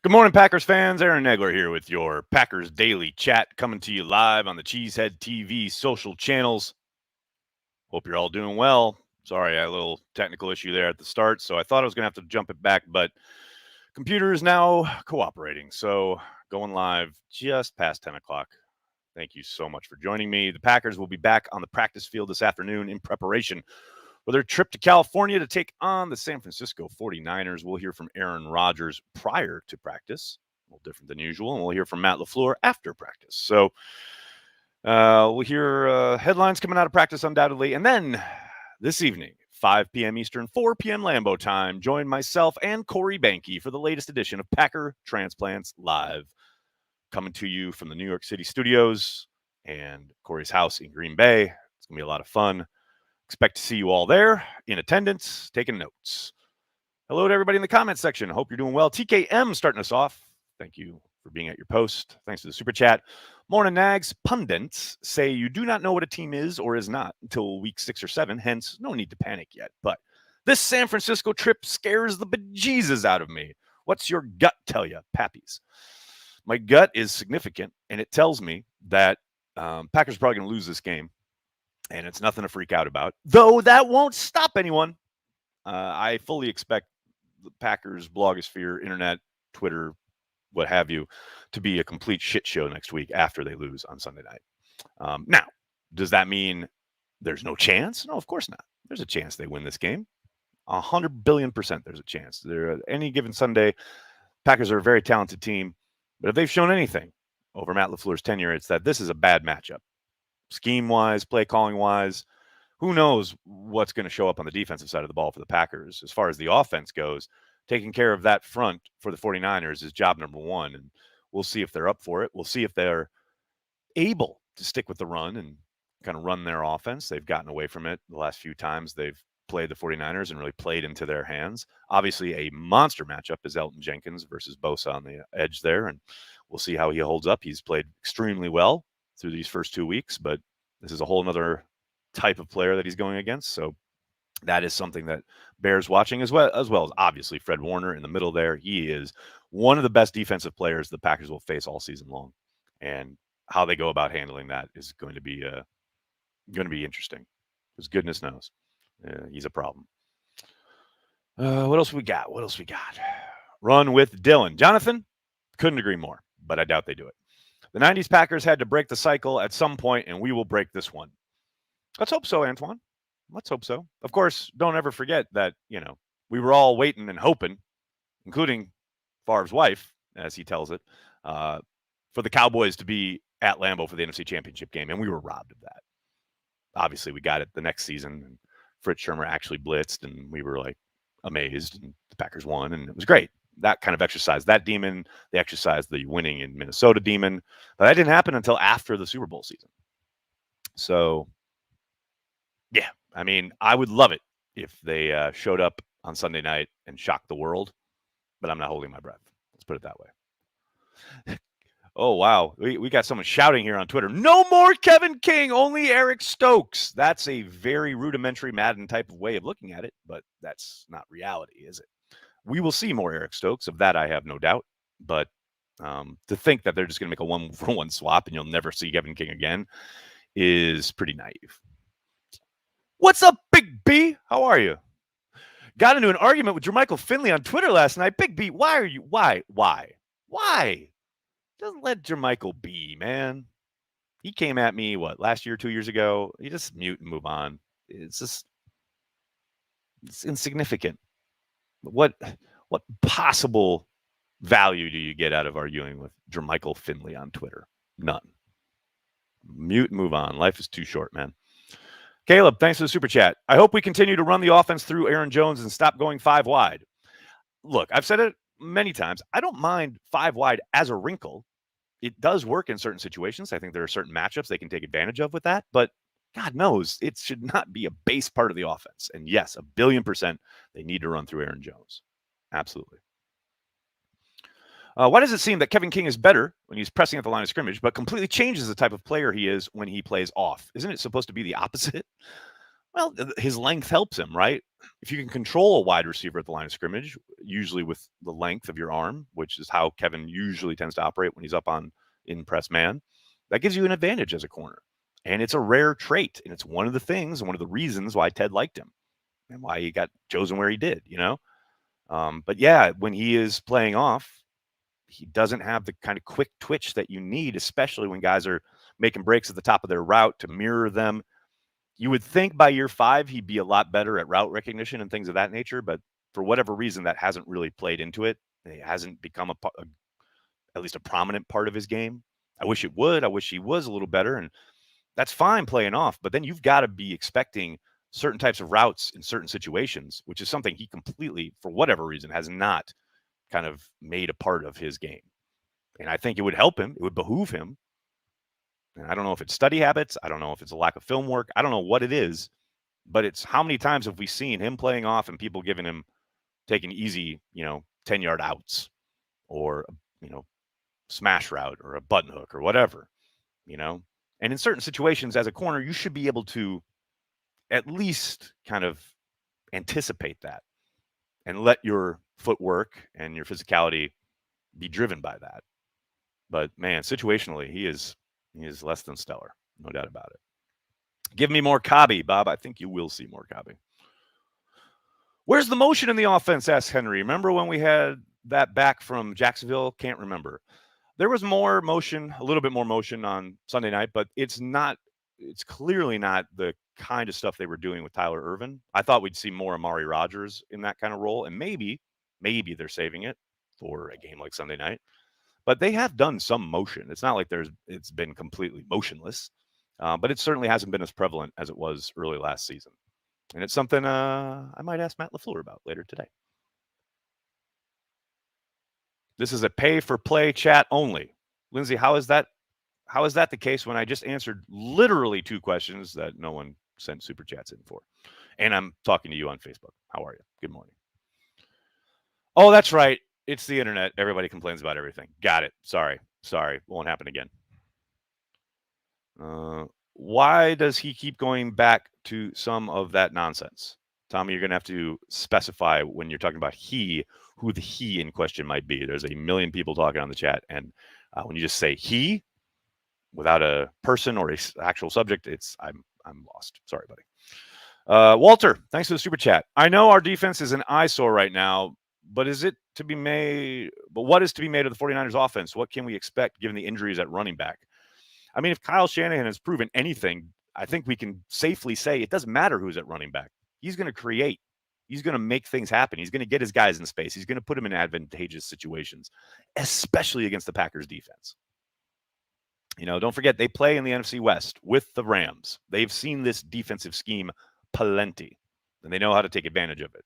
Good morning, Packers fans. Aaron Negler here with your Packers Daily Chat, coming to you live on the Cheesehead TV social channels. Hope you're all doing well. Sorry, I had a little technical issue there at the start, so I thought I was going to have to jump it back, but computer is now cooperating, so going live just past 10 o'clock. Thank you so much for joining me. The Packers will be back on the practice field this afternoon in preparation for their trip to California to take on the San Francisco 49ers. We'll hear from Aaron Rodgers prior to practice, a little different than usual, and we'll hear from Matt LaFleur after practice. So we'll hear headlines coming out of practice undoubtedly. And then this evening, 5 p.m. Eastern, 4 p.m. Lambeau time, join myself and Corey Banke for the latest edition of Packer Transplants Live, coming to you from the New York City studios and Corey's house in Green Bay. It's going to be a lot of fun. Expect to see you all there in attendance, taking notes. Hello to everybody in the comments section. Hope you're doing well. TKM starting us off. Thank you for being at your post. Thanks for the super chat. Morning, Nags. Pundits say you do not know what a team is or is not until week 6 or 7. Hence, no need to panic yet. But this San Francisco trip scares the bejesus out of me. What's your gut tell you, Pappies? My gut is significant, and it tells me that Packers are probably going to lose this game. And it's nothing to freak out about, though that won't stop anyone. I fully expect the Packers blogosphere, internet, Twitter, what have you, to be a complete shit show next week after they lose on Sunday night. Now, does that mean there's no chance? No, of course not. There's a chance they win this game. 100 billion% there's a chance. There, any given Sunday, Packers are a very talented team. But if they've shown anything over Matt LaFleur's tenure, it's that this is a bad matchup. Scheme-wise, play-calling-wise, who knows what's going to show up on the defensive side of the ball for the Packers. As far as the offense goes, taking care of that front for the 49ers is job number one, and we'll see if they're up for it. We'll see if they're able to stick with the run and kind of run their offense. They've gotten away from it the last few times they've played the 49ers and really played into their hands. Obviously, a monster matchup is Elton Jenkins versus Bosa on the edge there, and we'll see how he holds up. He's played extremely well through these first 2 weeks, but this is a whole other type of player that he's going against. So that is something that bears watching, as well as obviously Fred Warner in the middle there. He is one of the best defensive players the Packers will face all season long, and how they go about handling that is going to be interesting, because goodness knows he's a problem. What else we got? Run with Dylan. Jonathan, couldn't agree more, but I doubt they do it. The 90s Packers had to break the cycle at some point, and we will break this one. Let's hope so, Antoine. Let's hope so. Of course, don't ever forget that, we were all waiting and hoping, including Favre's wife, as he tells it, for the Cowboys to be at Lambeau for the NFC Championship game, and we were robbed of that. Obviously, we got it the next season, and Fritz Shermer actually blitzed, and we were, amazed, and the Packers won, and it was great. That kind of exercise, that demon, they exercised the winning in Minnesota demon. But that didn't happen until after the Super Bowl season. So, yeah, I mean, I would love it if they showed up on Sunday night and shocked the world, but I'm not holding my breath. Let's put it that way. Oh, wow. We got someone shouting here on Twitter. No more Kevin King, only Eric Stokes. That's a very rudimentary Madden type of way of looking at it, but that's not reality, is it? We will see more Eric Stokes. Of that, I have no doubt. But to think that they're just going to make a one-for-one swap and you'll never see Kevin King again is pretty naive. What's up, Big B? How are you? Got into an argument with Jermichael Finley on Twitter last night. Big B, why? Doesn't let Jermichael be, man. He came at me, last year, 2 years ago? You just mute and move on. It's insignificant. What possible value do you get out of arguing with Jermichael Finley on Twitter? None. Mute and move on. Life is too short, man. Caleb, thanks for the super chat. I hope we continue to run the offense through Aaron Jones and stop going 5 wide. Look, I've said it many times. I don't mind 5 wide as a wrinkle. It does work in certain situations. I think there are certain matchups they can take advantage of with that, but God knows it should not be a base part of the offense. And yes, 1,000,000,000% they need to run through Aaron Jones. Absolutely. Why does it seem that Kevin King is better when he's pressing at the line of scrimmage, but completely changes the type of player he is when he plays off? Isn't it supposed to be the opposite? Well, his length helps him, right? If you can control a wide receiver at the line of scrimmage, usually with the length of your arm, which is how Kevin usually tends to operate when he's up on in press man, that gives you an advantage as a corner. And it's a rare trait. And it's one of the things, one of the reasons why Ted liked him and why he got chosen where he did, But yeah, when he is playing off, he doesn't have the kind of quick twitch that you need, especially when guys are making breaks at the top of their route to mirror them. You would think by year 5 he'd be a lot better at route recognition and things of that nature, but for whatever reason that hasn't really played into it. It hasn't become at least a prominent part of his game. I wish it would. I wish he was a little better, and that's fine playing off, but then you've got to be expecting certain types of routes in certain situations, which is something he completely, for whatever reason, has not kind of made a part of his game. And I think it would help him. It would behoove him. And I don't know if it's study habits. I don't know if it's a lack of film work. I don't know what it is, but it's how many times have we seen him playing off and people giving him taking easy, 10-yard outs or, smash route or a button hook or whatever, And in certain situations as a corner, you should be able to at least kind of anticipate that and let your footwork and your physicality be driven by that. But man, situationally, he is less than stellar, no doubt about it. Give me more Cobby, Bob. I think you will see more Cobby. Where's the motion in the offense? Asked Henry. Remember when we had that back from Jacksonville? Can't remember. There was more motion, a little bit more motion on Sunday night, but it's clearly not the kind of stuff they were doing with Tyler Ervin. I thought we'd see more Amari Rodgers in that kind of role, and maybe they're saving it for a game like Sunday night. But they have done some motion. It's not like it's been completely motionless, but it certainly hasn't been as prevalent as it was early last season. And it's something I might ask Matt LaFleur about later today. This is a pay-for-play chat only. Lindsay, how is that the case when I just answered literally 2 questions that no one sent super chats in for? And I'm talking to you on Facebook. How are you? Good morning. Oh, that's right. It's the internet. Everybody complains about everything. Got it. Sorry. Won't happen again. Why does he keep going back to some of that nonsense? Tommy, you're going to have to specify when you're talking about who the he in question might be. There's a million people talking on the chat. And when you just say he without a person or a actual subject, I'm lost. Sorry, buddy. Walter, thanks for the super chat. I know our defense is an eyesore right now, but what is to be made of the 49ers offense? What can we expect given the injuries at running back? I mean, if Kyle Shanahan has proven anything, I think we can safely say it doesn't matter who's at running back. He's going to create. He's going to make things happen. He's going to get his guys in space. He's going to put them in advantageous situations, especially against the Packers defense. Don't forget, they play in the NFC West with the Rams. They've seen this defensive scheme plenty, and they know how to take advantage of it.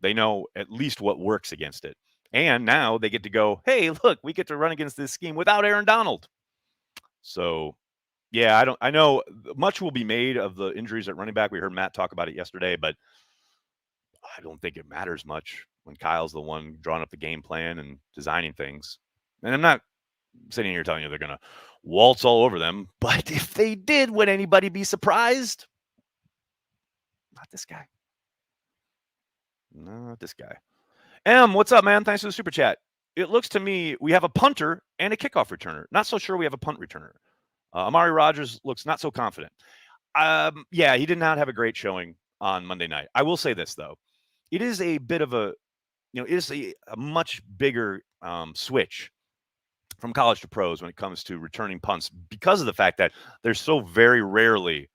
They know at least what works against it. And now they get to go, hey, look, we get to run against this scheme without Aaron Donald. So, yeah, I know much will be made of the injuries at running back. We heard Matt talk about it yesterday, but I don't think it matters much when Kyle's the one drawing up the game plan and designing things. And I'm not sitting here telling you they're going to waltz all over them, but if they did, would anybody be surprised? Not this guy. Not this guy. What's up, man? Thanks for the super chat. It looks to me we have a punter and a kickoff returner. Not so sure we have a punt returner. Amari Rodgers looks not so confident. Yeah, he did not have a great showing on Monday night. I will say this, though. It is a bit of a much bigger switch from college to pros when it comes to returning punts because of the fact that there's so very rarely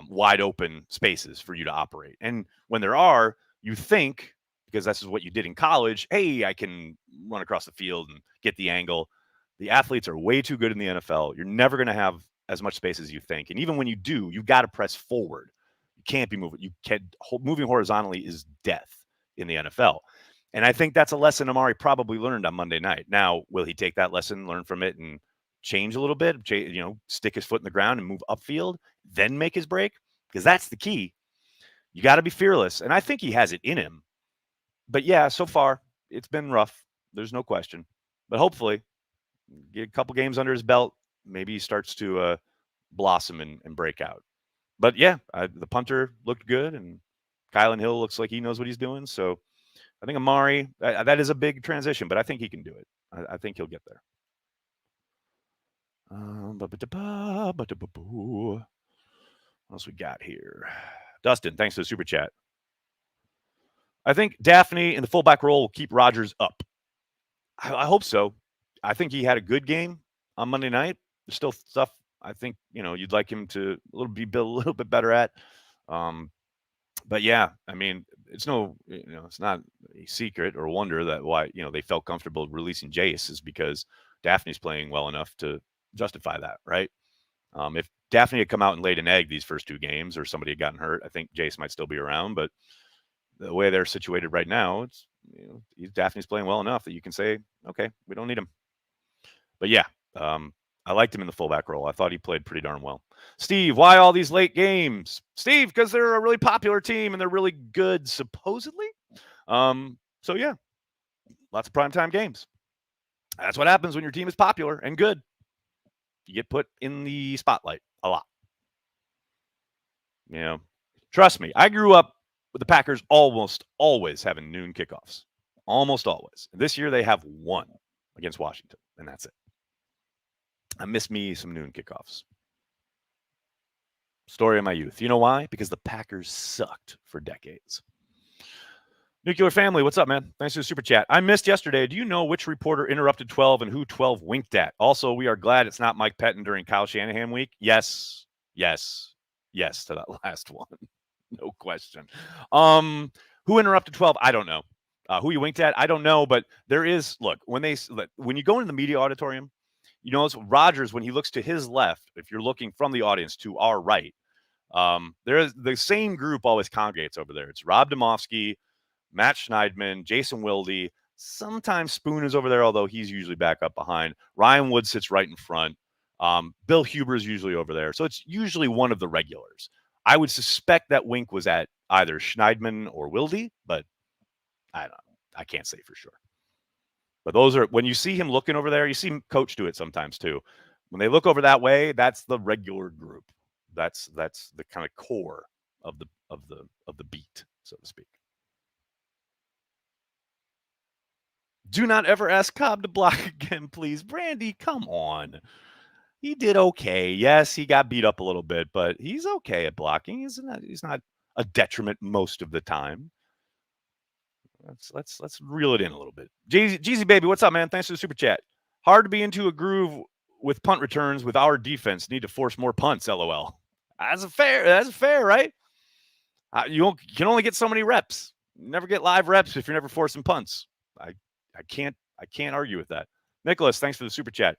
wide open spaces for you to operate. And when there are, you think, because this is what you did in college, hey, I can run across the field and get the angle. The athletes are way too good in the NFL. You're never going to have as much space as you think. And even when you do, you got to press forward. You can't be moving. Moving horizontally is death in the NFL. And I think that's a lesson Amari probably learned on Monday night. Now, will he take that lesson, learn from it, and change a little bit, stick his foot in the ground and move upfield, then make his break? Because that's the key. You got to be fearless. And I think he has it in him. But yeah, so far, it's been rough. There's no question. But hopefully, get a couple games under his belt. Maybe he starts to blossom and break out. But yeah, the punter looked good, and Kylan Hill looks like he knows what he's doing. So I think Amari, that is a big transition, but I think he can do it. I think he'll get there. What else we got here? Dustin, thanks for the super chat. I think Daphne in the fullback role will keep Rodgers up. I hope so. I think he had a good game on Monday night. There's still stuff I think you'd like him to be a little bit better at. But yeah, I mean, it's it's not a secret or wonder that why they felt comfortable releasing Jace is because Daphne's playing well enough to justify that, right? If Daphne had come out and laid an egg these first 2 games, or somebody had gotten hurt, I think Jace might still be around. But the way they're situated right now, it's Daphne's playing well enough that you can say, okay, we don't need him. But yeah, I liked him in the fullback role. I thought he played pretty darn well. Steve, why all these late games? Steve, because they're a really popular team and they're really good, supposedly. So yeah, lots of primetime games. That's what happens when your team is popular and good. You get put in the spotlight a lot. Trust me, I grew up with the Packers almost always having noon kickoffs. Almost always. This year they have 1 against Washington, and that's it. I miss me some noon kickoffs. Story of my youth. You know why? Because the Packers sucked for decades. Nuclear Family, what's up, man? Thanks for the super chat. I missed yesterday. Do you know which reporter interrupted 12 and who 12 winked at? Also, we are glad it's not Mike Pettin during Kyle Shanahan week. Yes to that last one. No question. Who interrupted 12? I don't know. Who you winked at? I don't know. But there is, look, when you go into the media auditorium, it's Rodgers, when he looks to his left, if you're looking from the audience to our right, there is the same group always congregates over there. It's Rob Domofsky, Matt Schneidman, Jason Wilde. Sometimes Spoon is over there, although he's usually back up behind. Ryan Wood sits right in front. Bill Huber is usually over there. So it's usually one of the regulars. I would suspect that wink was at either Schneidman or Wilde, but I don't know. I can't say for sure. But those are, when you see him looking over there, you see Coach do it sometimes too. When they look over that way, that's the regular group. That's the kind of core of the beat, so to speak. Do not ever ask Cobb to block again, please. Brandy, come on. He did okay. Yes, he got beat up a little bit, but he's okay at blocking. He's not a detriment most of the time. Let's reel it in a little bit. Jeezy baby, what's up, man? Thanks for the super chat. Hard to be into a groove with punt returns with our defense. Need to force more punts. LOL. That's fair, right? You can only get so many reps. You never get live reps if you're never forcing punts. I can't argue with that. Nicholas, thanks for the super chat.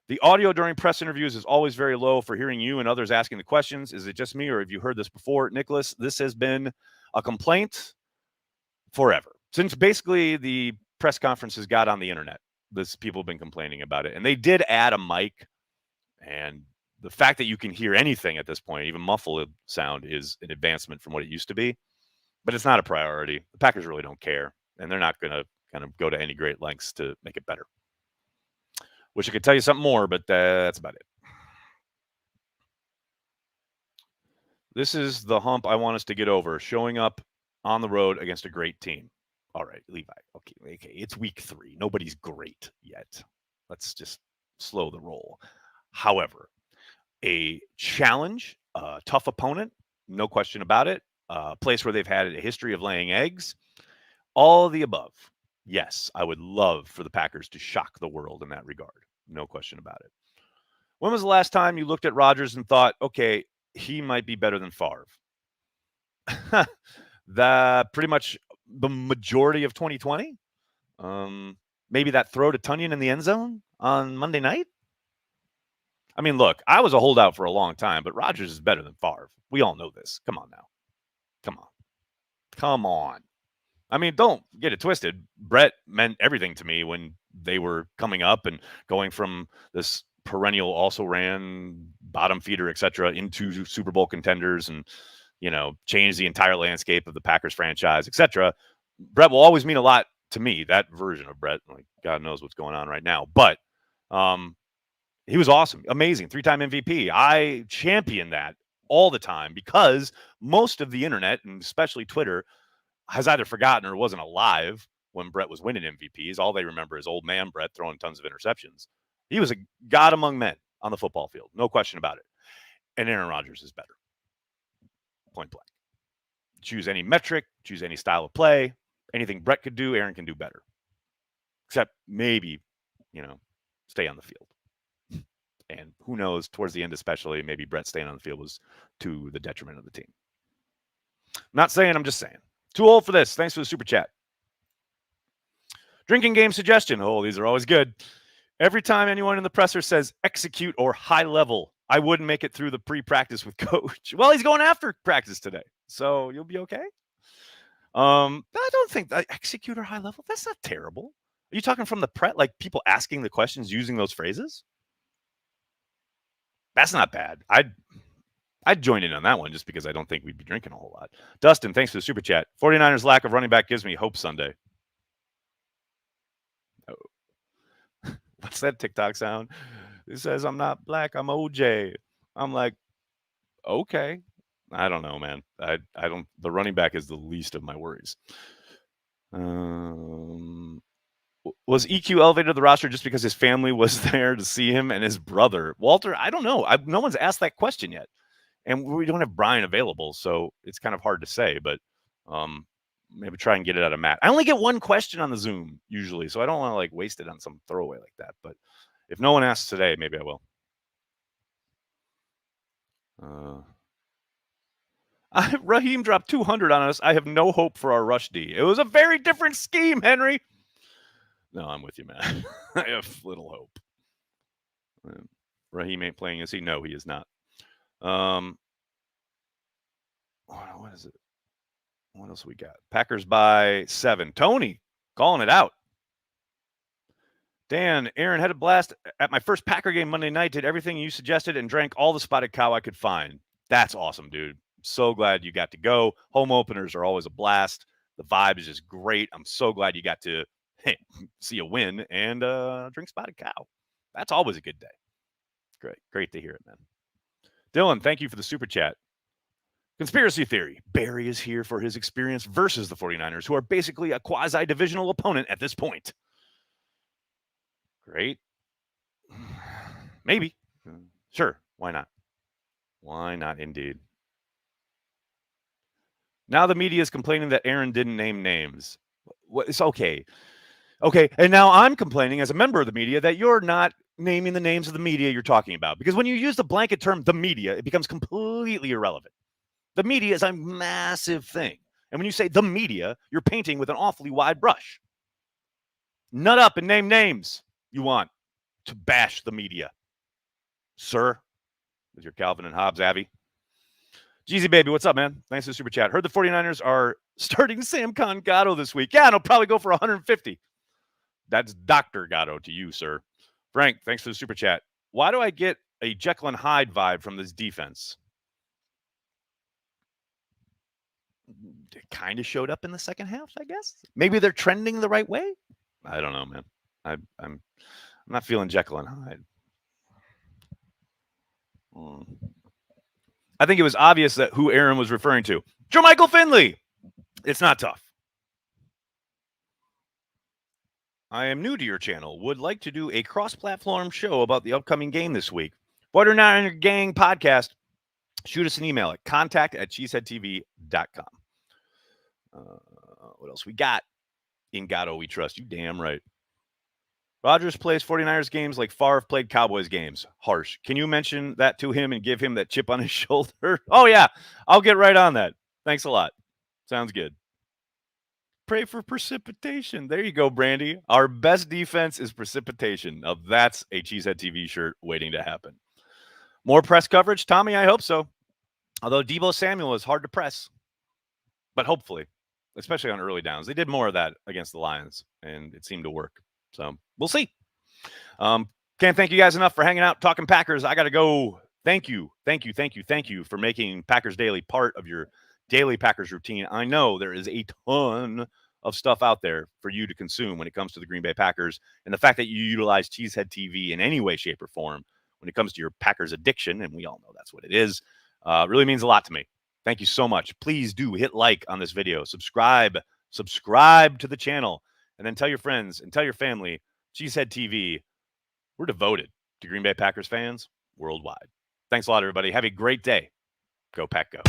The audio during press interviews is always very low for hearing you and others asking the questions. Is it just me, or have you heard this before? Nicholas, this has been a complaint forever. Since basically the press conferences got on the internet, people have been complaining about it. And they did add a mic. And the fact that you can hear anything at this point, even muffled sound, is an advancement from what it used to be. But it's not a priority. The Packers really don't care. And they're not going to kind of go to any great lengths to make it better. Wish I could tell you something more, but that's about it. This is the hump I want us to get over, showing up on the road against a great team. All right, Levi. Okay. It's week 3. Nobody's great yet. Let's just slow the roll. However, a challenge, a tough opponent, no question about it. A place where they've had a history of laying eggs. All of the above. Yes, I would love for the Packers to shock the world in that regard. No question about it. When was the last time you looked at Rodgers and thought, okay, he might be better than Favre? Pretty much the majority of 2020. Maybe that throw to Tunyon in the end zone on Monday night. I mean, look, I was a holdout for a long time, but Rodgers is better than Favre. We all know this. Come on now. Come on. I mean, don't get it twisted. Brett meant everything to me when they were coming up and going from this perennial also-ran bottom feeder, etc., into Super Bowl contenders and, change the entire landscape of the Packers franchise, etc. Brett will always mean a lot to me, that version of Brett. Like, God knows what's going on right now. But he was awesome, amazing, 3-time MVP. I champion that all the time because most of the internet, and especially Twitter, has either forgotten or wasn't alive when Brett was winning MVPs. All they remember is old man Brett throwing tons of interceptions. He was a god among men on the football field. No question about it. And Aaron Rodgers is better. Point blank. Choose any metric, choose any style of play. Anything Brett could do, Aaron can do better. Except maybe, stay on the field. And who knows, towards the end especially, maybe Brett staying on the field was to the detriment of the team. Not saying, I'm just saying. Too old for this. Thanks for the super chat. Drinking game suggestion. Oh, these are always good. Every time anyone in the presser says execute or high level, I wouldn't make it through the pre-practice with coach. Well, he's going after practice today, so you'll be okay. I don't think that execute or high level, that's not terrible. Are you talking from the like people asking the questions using those phrases? That's not bad. I'd join in on that one just because I don't think we'd be drinking a whole lot. Dustin, thanks for the super chat. 49ers lack of running back gives me hope Sunday. Oh. What's that TikTok sound? It says, I'm not black, I'm OJ. I'm like, okay. I don't know, man. I don't. The running back is the least of my worries. Was EQ elevated to the roster just because his family was there to see him and his brother? Walter, I don't know. No one's asked that question yet. And we don't have Brian available, so it's kind of hard to say, but maybe try and get it out of Matt. I only get one question on the Zoom usually, so I don't want to like waste it on some throwaway like that. But if no one asks today, maybe I will. Raheem dropped 200 on us. I have no hope for our rush D. It was a very different scheme, Henry. No, I'm with you, man. I have little hope. Raheem ain't playing, is he? No, he is not. What is it? What else we got? Packers by 7. Tony calling it out. Dan, Aaron had a blast at my first Packer game Monday night. Did everything you suggested and drank all the spotted cow I could find. That's awesome, dude. So glad you got to go. Home openers are always a blast. The vibe is just great. I'm so glad you got to see a win and drink spotted cow. That's always a good day. Great to hear it, man. Dylan, thank you for the super chat. Conspiracy theory. Barry is here for his experience versus the 49ers, who are basically a quasi-divisional opponent at this point. Great. Maybe. Sure. Why not? Why not, indeed? Now the media is complaining that Aaron didn't name names. It's okay. Okay, and now I'm complaining as a member of the media that you're not naming the names of the media you're talking about. Because when you use the blanket term, the media, it becomes completely irrelevant. The media is a massive thing. And when you say the media, you're painting with an awfully wide brush. Nut up and name names you want to bash the media. Sir, with your Calvin and Hobbes, Abby. Jeezy Baby, what's up, man? Thanks for the super chat. Heard the 49ers are starting Sam Gatto this week. Yeah, and he'll probably go for 150. That's Dr. Gatto to you, sir. Frank, thanks for the super chat. Why do I get a Jekyll and Hyde vibe from this defense? It kind of showed up in the second half, I guess. Maybe they're trending the right way. I don't know, man. I'm not feeling Jekyll and Hyde. I think it was obvious that who Aaron was referring to. Jermichael Finley. It's not tough. I am new to your channel. Would like to do a cross-platform show about the upcoming game this week. 49er Gang podcast. Shoot us an email at contact@cheeseheadtv.com. What else we got? In Gatto we trust. You damn right. Rodgers plays 49ers games like Favre played Cowboys games. Harsh. Can you mention that to him and give him that chip on his shoulder? Oh, yeah. I'll get right on that. Thanks a lot. Sounds good. Pray for precipitation. There you go, Brandy. Our best defense is precipitation. Now, that's a Cheesehead TV shirt waiting to happen. More press coverage? Tommy, I hope so. Although Deebo Samuel is hard to press. But hopefully, especially on early downs. They did more of that against the Lions, and it seemed to work. So we'll see. Can't thank you guys enough for hanging out, talking Packers. I got to go. Thank you for making Packers Daily part of your daily Packers routine. I know there is a ton of stuff out there for you to consume when it comes to the Green Bay Packers. And the fact that you utilize Cheesehead TV in any way, shape, or form when it comes to your Packers addiction, and we all know that's what it is, Really means a lot to me. Thank you so much. Please do hit like on this video, subscribe to the channel, and then tell your friends and tell your family. Cheesehead TV, we're devoted to Green Bay Packers fans worldwide. Thanks a lot, everybody. Have a great day. Go Pack Go.